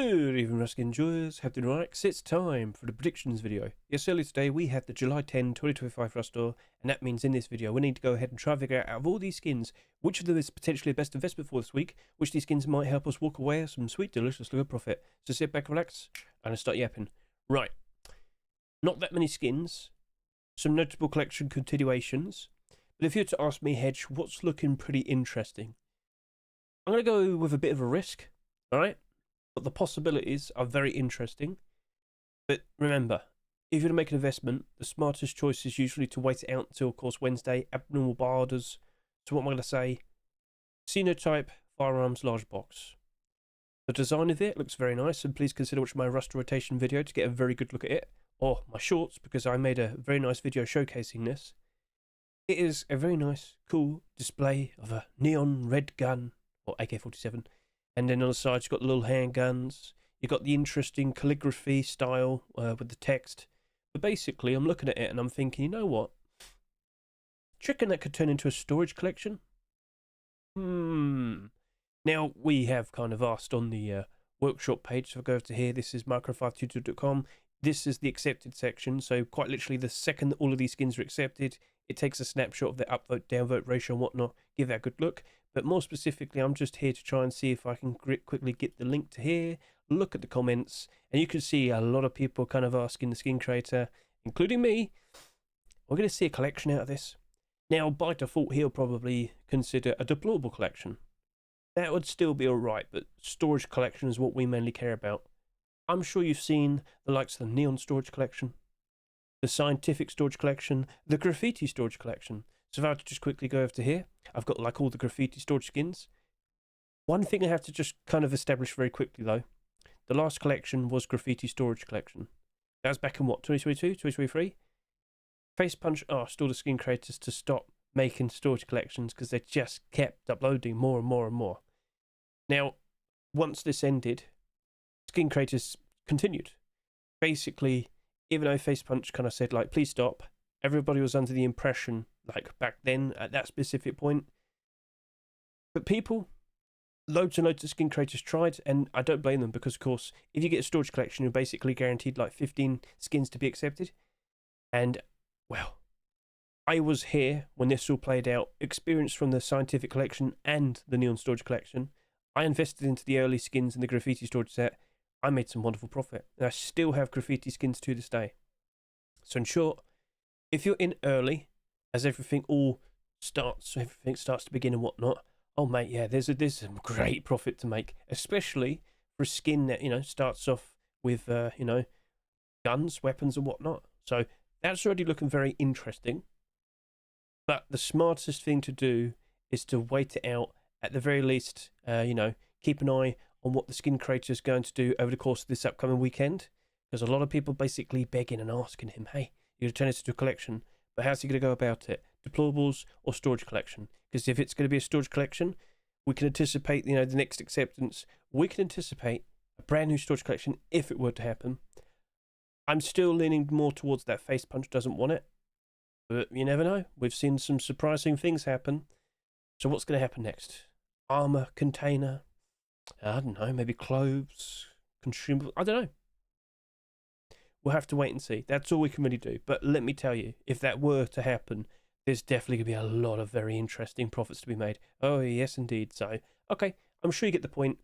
Good evening, Ruskin enjoyers. Happy to relax. It's time for the predictions video. Yes, earlier today we had the July 10, 2025 Rust Store, and that means in this video we need to go ahead and try and figure out of all these skins, which of them is potentially the best investment for this week, which these skins might help us walk away with some sweet, delicious little profit. So sit back, relax, and start yapping. Right. Not that many skins, some notable collection continuations, but if you were to ask me, Hedge, what's looking pretty interesting? I'm going to go with a bit of a risk, alright? But the possibilities are very interesting. But remember, if you're to make an investment, the smartest choice is usually to wait it out until, of course, Wednesday. Abnormal borders. So what am I going to say? Sinotype Large Box. The design of it looks very nice, and please consider watching my Rust rotation video to get a very good look at it. Or my shorts, because I made a very nice video showcasing this. It is a very nice, cool display of a neon red gun, or AK-47. And then on the side, you've got the little handguns. You've got the interesting calligraphy style with the text. But basically, I'm looking at it and I'm thinking, you know what? Do you reckon that could turn into a storage collection? Now, we have kind of asked on the workshop page. So if I go over to here, this is micro522.com. This is the accepted section. So quite literally, the second that all of these skins are accepted, it takes a snapshot of the upvote, downvote ratio and whatnot. Give that a good look. But more specifically, I'm just here to try and see if I can quickly get the link to here, look at the comments, and you can see a lot of people kind of asking the skin creator, including me, we're going to see a collection out of this. Now, by default, he'll probably consider a deployable collection. That would still be alright, but storage collection is what we mainly care about. I'm sure you've seen the likes of the Neon Storage Collection, the Scientific Storage Collection, the Graffiti Storage Collection. So if I were to just quickly go over to here, I've got like all the graffiti storage skins. One thing I have to just kind of establish very quickly though, the last collection was Graffiti Storage Collection. That was back in what, 2022, 2023? Facepunch asked all the skin creators to stop making storage collections because they just kept uploading more and more and more. Now, once this ended, skin creators continued. Basically, even though Facepunch kind of said like, please stop, everybody was under the impression, like back then at that specific point. But people, loads and loads of skin creators tried, and I don't blame them because, of course, if you get a storage collection, you're basically guaranteed like 15 skins to be accepted. And, well, I was here when this all played out, experienced from the Scientific Collection and the Neon Storage Collection. I invested into the early skins in the Graffiti Storage set. I made some wonderful profit, and I still have graffiti skins to this day. So in short, if you're in early, as everything starts to begin and whatnot, oh mate, yeah, there's some great profit to make, especially for a skin that, you know, starts off with, you know, guns, weapons and whatnot. So that's already looking very interesting. But the smartest thing to do is to wait it out, at the very least, you know, keep an eye on what the skin creator is going to do over the course of this upcoming weekend. There's a lot of people basically begging and asking him, hey, you're going to turn this into a collection, but how's he going to go about it? Deplorables or storage collection? Because if it's going to be a storage collection, we can anticipate, you know, the next acceptance. We can anticipate a brand new storage collection if it were to happen. I'm still leaning more towards that Facepunch doesn't want it, but you never know. We've seen some surprising things happen. So what's going to happen next? Armor, container, I don't know, maybe clothes, consumables, I don't know. We'll have to wait and see. That's all we can really do. But let me tell you, if that were to happen, there's definitely going to be a lot of very interesting profits to be made. Oh, yes, indeed. So, okay, I'm sure you get the point.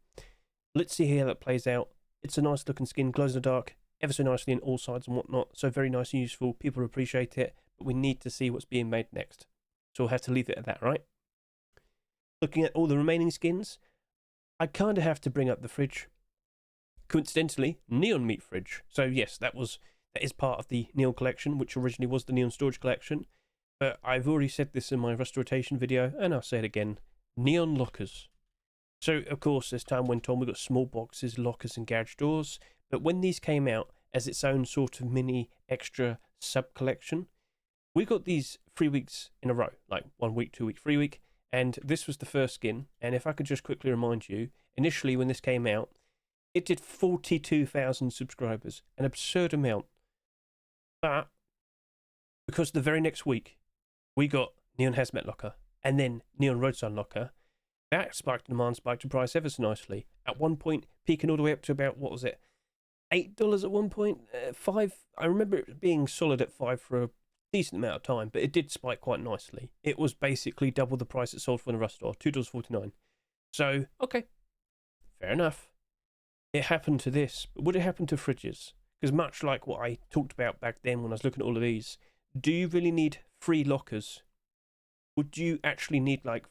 Let's see how that plays out. It's a nice looking skin, glows in the dark, ever so nicely in all sides and whatnot. So very nice and useful. People appreciate it, but we need to see what's being made next. So we'll have to leave it at that, right? Looking at all the remaining skins, I kind of have to bring up the fridge. Coincidentally, Neon Meat Fridge. So yes, that is part of the Neon collection, which originally was the Neon Storage Collection. But I've already said this in my Rust rotation video, and I'll say it again. Neon Lockers. So, of course, as time went on, we got small boxes, lockers, and garage doors. But when these came out as its own sort of mini extra sub-collection, we got these 3 weeks in a row. Like 1 week, 2 week, 3 week. And this was the first skin. And if I could just quickly remind you, initially when this came out, it did 42,000 subscribers, an absurd amount. But because the very next week we got Neon Hazmat Locker and then Neon Roadside Locker, that spiked demand, spiked in price ever so nicely. At one point, peaking all the way up to about, what was it, $8 at one point? 5. I remember it being solid at 5 for a decent amount of time, but it did spike quite nicely. It was basically double the price it sold for in the Rust store, $2.49. So, okay, fair enough. It happened to this, but would it happen to fridges? Because much like what I talked about back then when I was looking at all of these, do you really need 3 lockers? Would you actually need, like,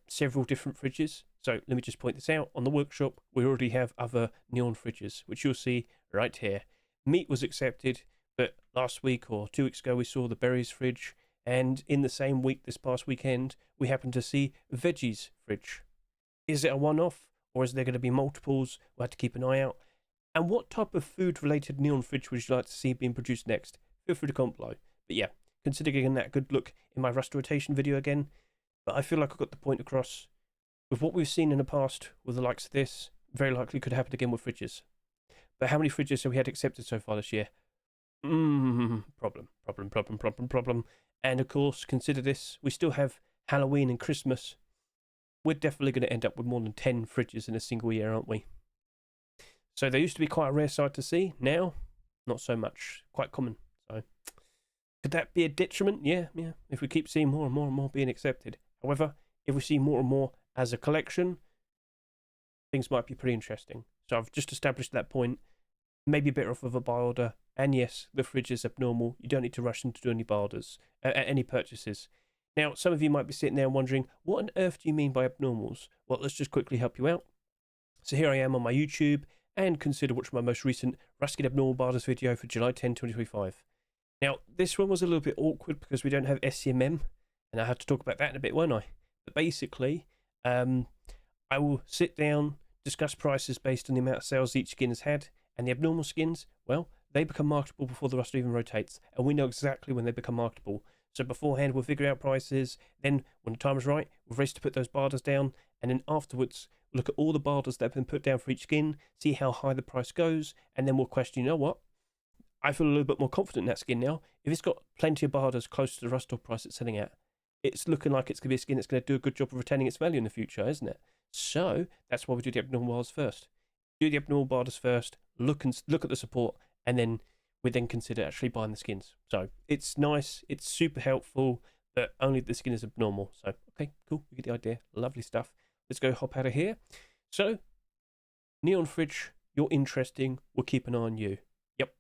several different fridges? So let me just point this out. On the workshop, we already have other neon fridges, which you'll see right here. Meat was accepted, but last week or 2 weeks ago, we saw the berries fridge. And in the same week, this past weekend, we happened to see veggies fridge. Is it a one-off, or is there going to be multiples? We'll have to keep an eye out. And what type of food-related neon fridge would you like to see being produced next? Feel free to comment below. But yeah, consider giving that a good look in my Rust rotation video again. But I feel like I got the point across. With what we've seen in the past with the likes of this, very likely could happen again with fridges. But how many fridges have we had accepted so far this year? Problem. And of course, consider this. We still have Halloween and Christmas. We're definitely going to end up with more than 10 fridges in a single year, aren't we? So they used to be quite a rare sight to see. Now, not so much. Quite common. So, could that be a detriment? Yeah. If we keep seeing more and more and more being accepted. However, if we see more and more as a collection, things might be pretty interesting. So I've just established that point. Maybe better off with a buy order. And yes, the fridge is abnormal. You don't need to rush into do any buy orders, any purchases. Now, some of you might be sitting there wondering, what on earth do you mean by abnormals? Well, let's just quickly help you out. So here I am on my YouTube, and consider watching my most recent Ruskin Abnormal Barders video for July 10, 2025. Now, this one was a little bit awkward because we don't have SCMM, and I have to talk about that in a bit, won't I? But basically, I will sit down, discuss prices based on the amount of sales each skin has had, and the abnormal skins, well, they become marketable before the Rust even rotates, and we know exactly when they become marketable. So beforehand, we'll figure out prices. Then, when the time is right, we'll race to put those barders down. And then afterwards, look at all the barders that have been put down for each skin, see how high the price goes. And then we'll question, you know what? I feel a little bit more confident in that skin now. If it's got plenty of barders close to the Rust price it's selling at, it's looking like it's going to be a skin that's going to do a good job of retaining its value in the future, isn't it? So, that's why we do the abnormal barders first. Do the abnormal barders first, look at the support, and then we then consider actually buying the skins. So it's nice, it's super helpful, but only the skin is abnormal. So, okay, cool, you get the idea. Lovely stuff. Let's go hop out of here. So, Neon Fridge, you're interesting. We'll keep an eye on you. Yep,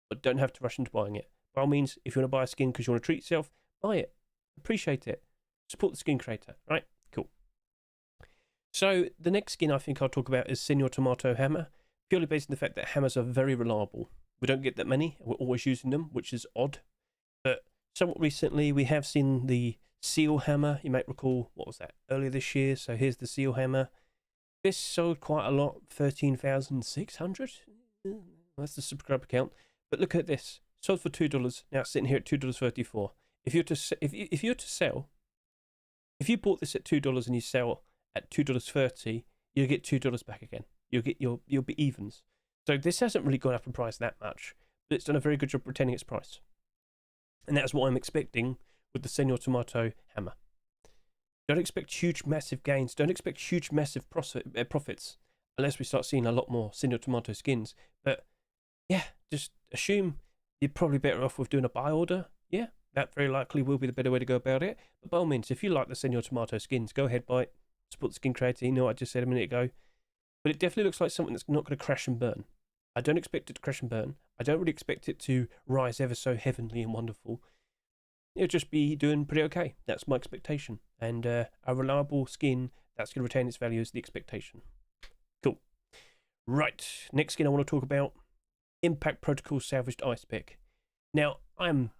but don't have to rush into buying it. By all means, if you want to buy a skin because you want to treat yourself, buy it. Appreciate it. Support the skin creator. Right, cool. So, the next skin I think I'll talk about is Señor Tomato Hammer, purely based on the fact that hammers are very reliable. We don't get that many. We're always using them, which is odd. But somewhat recently, we have seen the Seal Hammer. You might recall, what was that, earlier this year. So here's the Seal Hammer. This sold quite a lot, 13,600. That's the subscriber count. But look at this. Sold for $2. Now it's sitting here at $2.34. If you were to sell, if you bought this at $2 and you sell at $2.30, you'll get $2 back again. You'll be evens. So this hasn't really gone up in price that much, but it's done a very good job retaining its price. And that's what I'm expecting with the Señor Tomato Hammer. Don't expect huge, massive gains. Don't expect huge, massive profits unless we start seeing a lot more Señor Tomato skins. But yeah, just assume you're probably better off with doing a buy order. Yeah, that very likely will be the better way to go about it. But by all means, if you like the Señor Tomato skins, go ahead, buy it. Support the skin creator. You know what I just said a minute ago. But it definitely looks like something that's not going to crash and burn. I don't expect it to crash and burn. I don't really expect it to rise ever so heavenly and wonderful. It'll just be doing pretty okay. That's my expectation. And a reliable skin that's going to retain its value is the expectation. Cool. Right, next skin I want to talk about, Impact Protocol Salvaged Icepick. Now, I'm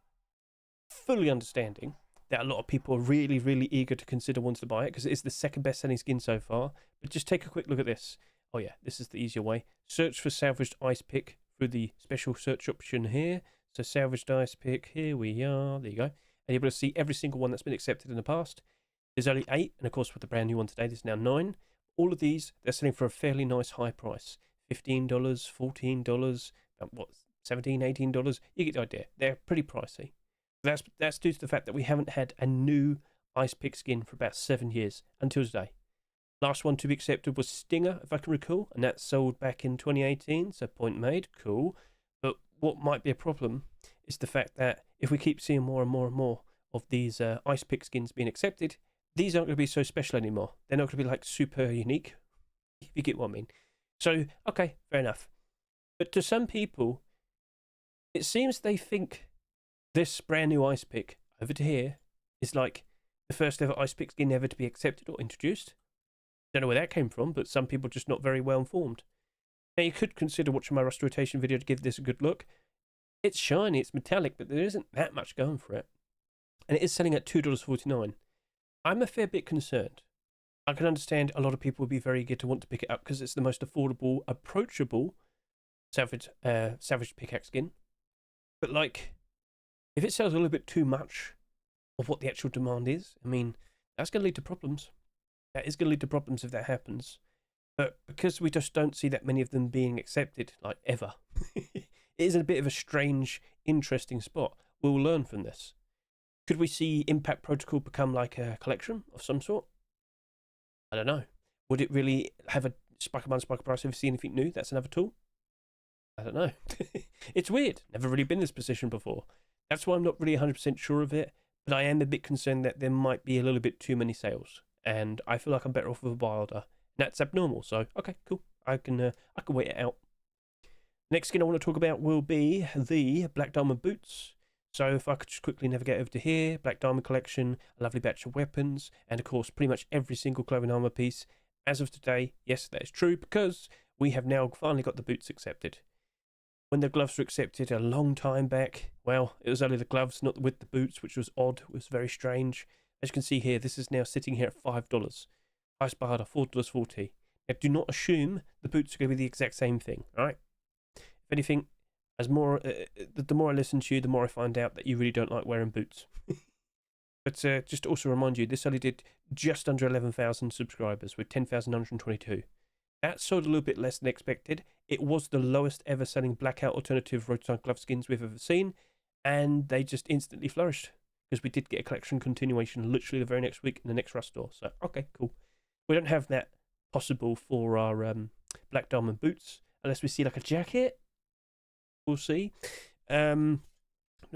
fully understanding that a lot of people are really, really eager to consider wanting to buy it because it is the second best-selling skin so far. But just take a quick look at this. Oh yeah, this is the easier way. Search for Salvaged Icepick through the special search option here. So Salvaged Icepick, here we are. There you go. And you're able to see every single one that's been accepted in the past. There's only 8, and of course with the brand new one today, there's now 9. All of these, they're selling for a fairly nice high price. $15, $14, what, $17, $18? You get the idea. They're pretty pricey. That's due to the fact that we haven't had a new Icepick skin for about 7 years until today. Last one to be accepted was Stinger, if I can recall, and that sold back in 2018, so point made, cool. But what might be a problem is the fact that if we keep seeing more and more and more of these Icepick skins being accepted, these aren't going to be so special anymore. They're not going to be like super unique, if you get what I mean. So, okay, fair enough. But to some people, it seems they think this brand new Icepick over to here is like the first ever Icepick skin ever to be accepted or introduced. Don't know where that came from, but some people are just not very well informed. Now, you could consider watching my rust rotation video to give this a good look. It's shiny, it's metallic, but there isn't that much going for it. And it is selling at $2.49. I'm a fair bit concerned. I can understand a lot of people would be very eager to want to pick it up because it's the most affordable, approachable Salvaged pickaxe skin. But like, if it sells a little bit too much of what the actual demand is, I mean, that's going to lead to problems. That is going to lead to problems if that happens. But because we just don't see that many of them being accepted, like ever, it is a bit of a strange, interesting spot. We'll learn from this. Could we see Impact Protocol become like a collection of some sort? I don't know. Would it really have a spike a price if we see anything new? That's another tool? I don't know. It's weird. Never really been in this position before. That's why I'm not really 100% sure of it. But I am a bit concerned that there might be a little bit too many sales. And I feel like I'm better off with a buy order. That's abnormal. So, okay, cool. I can wait it out. Next skin I want to talk about will be the Black Diamond Boots. So if I could just quickly navigate over to here, Black Diamond Collection, a lovely batch of weapons, and of course pretty much every single clothing armor piece. As of today, yes, that is true, because we have now finally got the boots accepted. When the gloves were accepted a long time back, well, it was only the gloves, not with the boots, which was odd. It was very strange. As you can see here, this is now sitting here at $5. Highest buy order, $4.40. Now, do not assume the boots are going to be the exact same thing, all right? If anything, the more I listen to you, the more I find out that you really don't like wearing boots. But just to also remind you, this only did just under 11,000 subscribers with 10,922. That sold a little bit less than expected. It was the lowest ever selling blackout alternative roadside glove skins we've ever seen, and they just instantly flourished because we did get a collection continuation literally the very next week in the next Rust store. So, okay, cool. We don't have that possible for our Black Diamond boots unless we see like a jacket. We'll see. I'm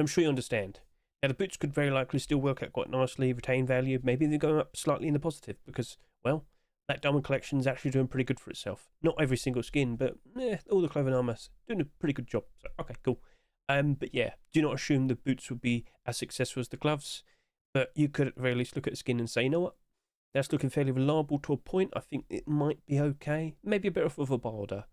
sure you understand. Now, the boots could very likely still work out quite nicely, retain value. Maybe they're going up slightly in the positive because, well, that Diamond Collection is actually doing pretty good for itself. Not every single skin, but all the clothing armor's doing a pretty good job. So, okay, cool. But yeah, do not assume the boots will be as successful as the gloves. But you could at the very least look at the skin and say, you know what? That's looking fairly reliable to a point. I think it might be okay. Maybe a bit off of a buy order,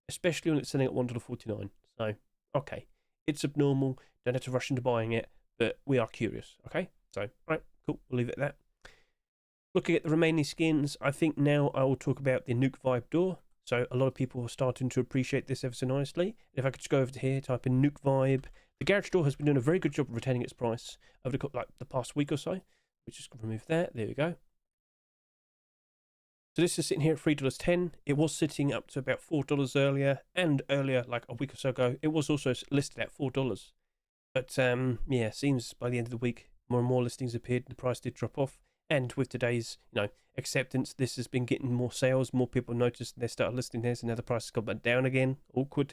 especially when it's selling at $1.49. So, okay. It's abnormal. Don't have to rush into buying it, but we are curious. Okay? So, right, cool. We'll leave it at that. Looking at the remaining skins, I think now I will talk about the Nuke Vibe door. So a lot of people are starting to appreciate this ever so nicely. If I could just go over to here, type in Nuke Vibe. The garage door has been doing a very good job of retaining its price over the past week or so. We just remove that. There we go. So this is sitting here at $3.10. It was sitting up to about $4 earlier, and earlier, like a week or so ago, it was also listed at $4. But yeah, seems by the end of the week, more and more listings appeared. The price did drop off. And with today's, acceptance, this has been getting more sales. More people noticed they started listing this, and now the price has gone back down again. Awkward.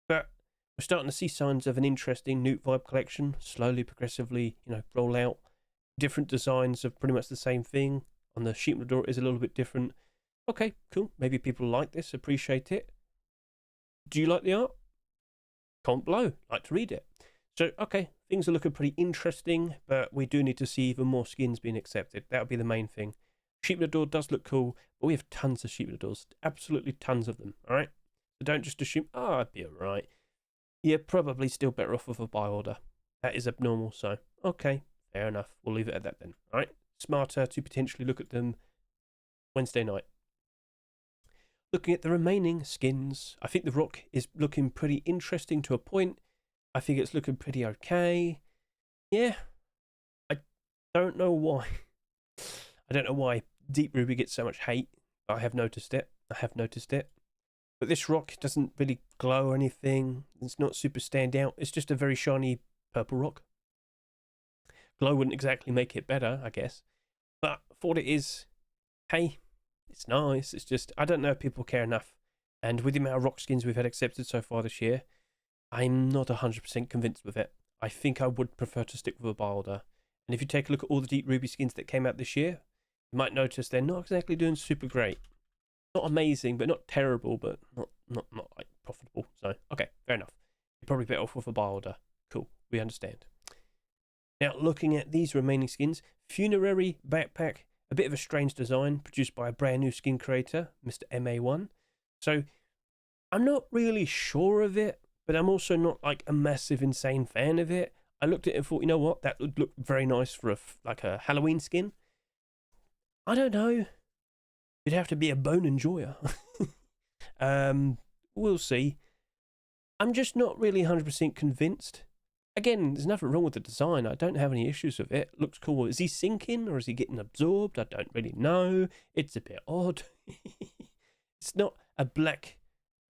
But we're starting to see signs of an interesting Nuke Vibe collection. Slowly, progressively, roll out. Different designs of pretty much the same thing. On the sheet metal door, it is a little bit different. Okay, cool. Maybe people like this, appreciate it. Do you like the art? Comment below. Like to read it. So, okay, things are looking pretty interesting, but we do need to see even more skins being accepted. That would be the main thing. Sheet metal door does look cool, but we have tons of sheet metal doors. Absolutely tons of them, all right? So don't just assume, I'd be all right. You're probably still better off with a buy order. That is abnormal, so, okay, fair enough. We'll leave it at that then, all right? Smarter to potentially look at them Wednesday night. Looking at the remaining skins, I think the rock is looking pretty interesting to a point. I think it's looking pretty okay. Yeah. I don't know why. I don't know why Deep Ruby gets so much hate. I have noticed it. But this rock doesn't really glow or anything. It's not super stand out. It's just a very shiny purple rock. Glow wouldn't exactly make it better, I guess. But for what it is, hey, It's nice. It's just, I don't know if people care enough. And with the amount of rock skins we've had accepted so far this year, I'm not 100% convinced with it. I think I would prefer to stick with a Wilder. And if you take a look at all the Deep Ruby skins that came out this year, you might notice they're not exactly doing super great. Not amazing, but not terrible, but not like profitable. So, okay, fair enough. You're probably better off with a Wilder. Cool, we understand. Now, looking at these remaining skins, Funerary Backpack, a bit of a strange design, produced by a brand new skin creator, Mr. MA1. So, I'm not really sure of it, but I'm also not like a massive, insane fan of it. I looked at it and thought, you know what, that would look very nice for a Halloween skin. I don't know. You'd have to be a bone enjoyer. We'll see. I'm just not really 100% convinced. Again, there's nothing wrong with the design. I don't have any issues with it. Looks cool. Is he sinking or is he getting absorbed? I don't really know. It's a bit odd. It's not a black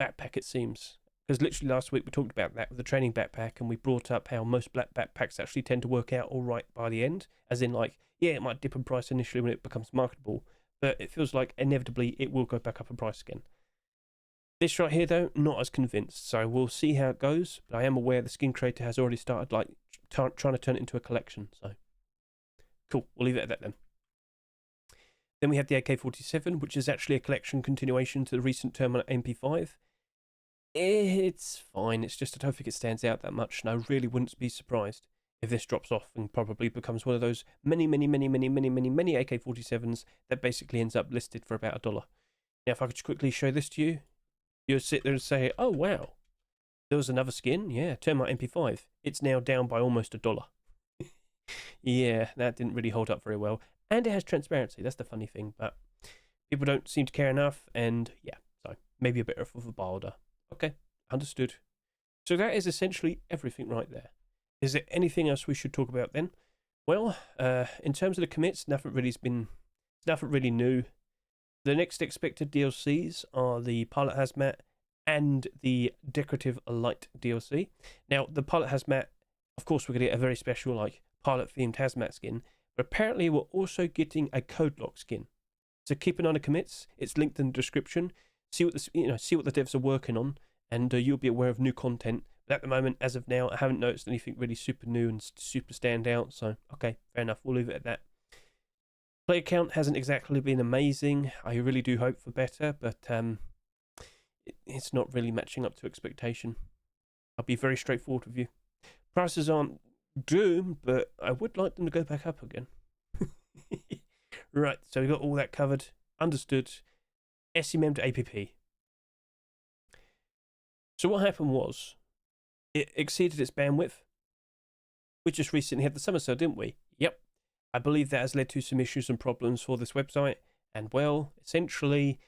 backpack, it seems. Because literally last week we talked about that with the training backpack, and we brought up how most black backpacks actually tend to work out all right by the end. As in, like, yeah, it might dip in price initially when it becomes marketable, but it feels like inevitably it will go back up in price again. This right here, though, not as convinced, so we'll see how it goes. But I am aware the skin creator has already started like trying to turn it into a collection. So cool, we'll leave it at that then. Then we have the AK-47, which is actually a collection continuation to the recent Terminal MP5. It's fine. It's just I don't think it stands out that much, and I really wouldn't be surprised if this drops off and probably becomes one of those many AK-47s that basically ends up listed for about $1. Now, if I could quickly show this to you, you'll sit there and say, oh, wow, there was another skin. Yeah, Termite MP5. It's now down by almost $1. Yeah, that didn't really hold up very well. And it has transparency. That's the funny thing. But people don't seem to care enough. And yeah, so maybe a bit of a Wilder. Okay, understood. So that is essentially everything right there. Is there anything else we should talk about then? Well, in terms of the commits, nothing really new. The next expected DLCs are the Pilot Hazmat and the Decorative Light DLC. Now, the Pilot Hazmat, of course, we're going to get a very special, like, pilot-themed Hazmat skin, but apparently we're also getting a code lock skin. So keep an eye on the commits. It's linked in the description. See what the devs are working on, and you'll be aware of new content. But at the moment, as of now, I haven't noticed anything really super new and super stand out. So, okay, fair enough. We'll leave it at that. Player count hasn't exactly been amazing. I really do hope for better, but it's not really matching up to expectation. I'll be very straightforward with you. Prices aren't doomed, but I would like them to go back up again. Right, so we got all that covered. Understood. Scmm.app. So what happened was, it exceeded its bandwidth. We just recently had the summer sale, didn't we? Yep. I believe that has led to some issues and problems for this website. And, well, essentially,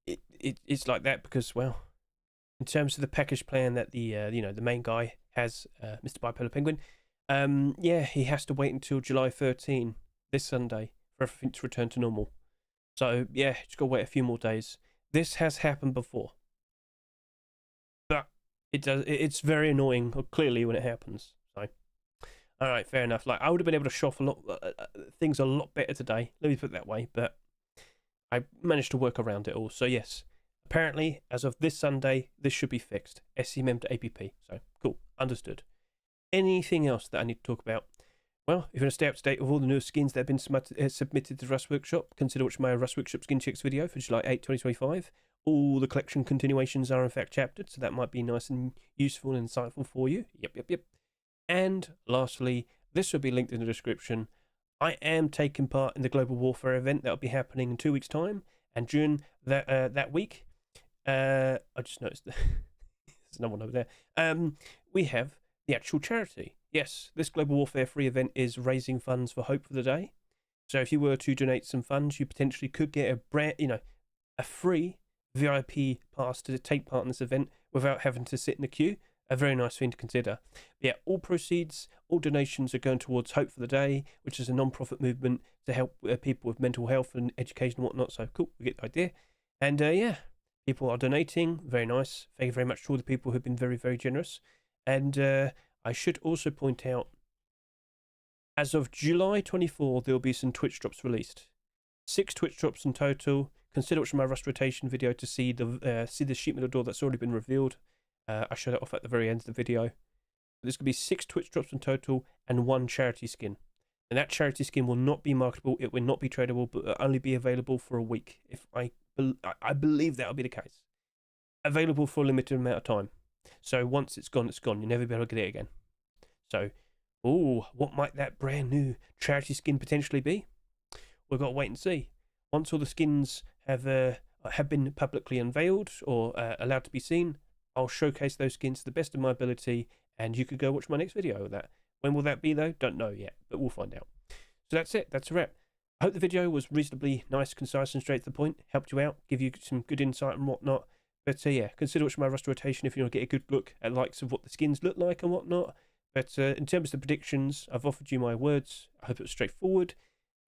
it's like that because, well, in terms of the package plan that the main guy has, Mr. Bipolar Penguin, yeah, he has to wait until July 13, this Sunday, for everything to return to normal. So, yeah, just got to wait a few more days. This has happened before. But it's very annoying, clearly, when it happens. So, all right, fair enough. Like, I would have been able to shop things a lot better today. Let me put it that way. But I managed to work around it all. So, yes, apparently, as of this Sunday, this should be fixed. Scmm.app. So, cool. Understood. Anything else that I need to talk about? Well, if you want to stay up to date with all the newest skins that have been submitted to Rust Workshop, consider watching my Rust Workshop Skin Checks video for July 8, 2025. All the collection continuations are in fact chaptered, so that might be nice and useful and insightful for you. Yep. And lastly, this will be linked in the description. I am taking part in the Global Warfare event that will be happening in 2 weeks' time, and during that week, I just noticed there's no one over there. We have the actual charity. Yes, this Global Warfare free event is raising funds for Hope for the Day. So if you were to donate some funds, you potentially could get a free VIP pass to take part in this event without having to sit in the queue. A very nice thing to consider. Yeah, all proceeds, all donations are going towards Hope for the Day, which is a non-profit movement to help people with mental health and education and whatnot. So cool, we get the idea. And yeah, people are donating. Very nice. Thank you very much to all the people who've been very, very generous. And I should also point out, as of July 24, there will be some Twitch drops released. 6 Twitch drops in total. Consider watching my Rust rotation video to see the sheet metal door that's already been revealed. I showed it off at the very end of the video. There's going to be 6 Twitch drops in total and 1 charity skin. And that charity skin will not be marketable, it will not be tradable, but will only be available for a week. If I believe that'll be the case. Available for a limited amount of time. So once it's gone, it's gone. You'll never be able to get it again. So, what might that brand new charity skin potentially be? We've got to wait and see. Once all the skins have been publicly unveiled or allowed to be seen, I'll showcase those skins to the best of my ability, and you could go watch my next video of that. When will that be, though? Don't know yet, but we'll find out. So that's it. That's a wrap. I hope the video was reasonably nice, concise, and straight to the point. Helped you out, give you some good insight and whatnot. But yeah, consider watching my Rust rotation if you want to get a good look at the likes of what the skins look like and whatnot. But in terms of the predictions, I've offered you my words. I hope it was straightforward.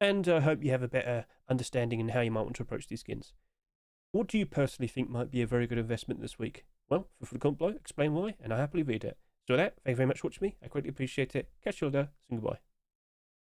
And I hope you have a better understanding in how you might want to approach these skins. What do you personally think might be a very good investment this week? Well, feel free to comment below, explain why, and I'll happily read it. So with that, thank you very much for watching me. I greatly appreciate it. Catch you later. Goodbye.